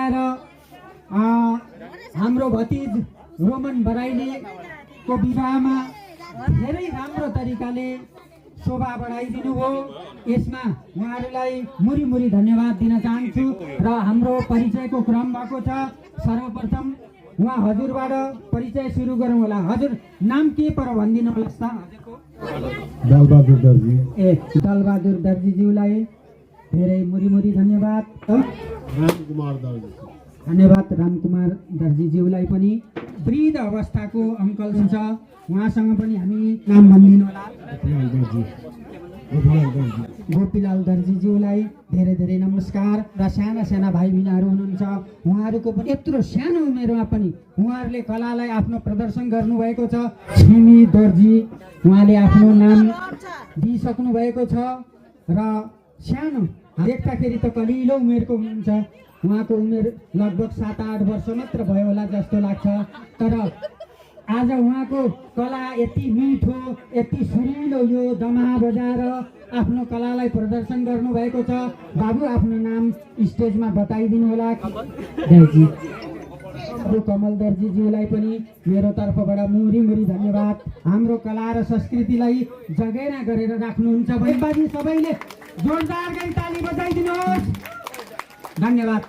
मिलाएर हाम्रो भतिज रोमन बराइलीको विवाहमा धेरै राम्रो तरिकाले शोभा बढाइदिनु भयो। यसमा उहाँहरूलाई मुरी धन्यवाद दिन चाहन्छु र हाम्रो परिचयको क्रम भएको छ। सर्वप्रथम उहाँ हजुरबाट परिचय सुरु गरौँ होला। हजुर नाम के पर भनिदिनु होला त हजुरको? दलबहादुर दर्जी। दलबहादुर दर्जीज्यूलाई धेरै मुरी धन्यवाद। रामकुमार दर्जी। धन्यवाद रामकुमार दर्जीज्यूलाई पनि। वृद्ध अवस्थाको अङ्कल छ, उहाँसँग पनि हामी नाम भनिदिनु होला। गोपीलाल दर्जीज्यूलाई धेरै नमस्कार। र साना भाइ बहिनीहरू हुनुहुन्छ, उहाँहरूको पनि यत्रो सानो उमेरमा पनि उहाँहरूले कलालाई आफ्नो प्रदर्शन गर्नुभएको छ। छिमी दर्जी उहाँले आफ्नो नाम दिइसक्नु भएको छ र सानो देख्दाखेरि त कलिलो उमेरको हुनुहुन्छ। उहाँको उमेर लगभग 7-8 वर्ष मात्र भयो होला जस्तो लाग्छ। तर आज उहाँको कला यति मिठो, यति सुरिलो, यो दमाहा बजाएर आफ्नो कलालाई प्रदर्शन गर्नुभएको छ। बाबु आफ्नो नाम स्टेजमा बताइदिनु होला। जयजी। कमल दर्जीज्यूलाई पनि मेरो तर्फबाट मुरी धन्यवाद। हाम्रो कला र संस्कृतिलाई जगेरा गरेर राख्नुहुन्छ। सबैले जोरदार गरी ताली बजाइदिनुहोस्। धन्यवाद।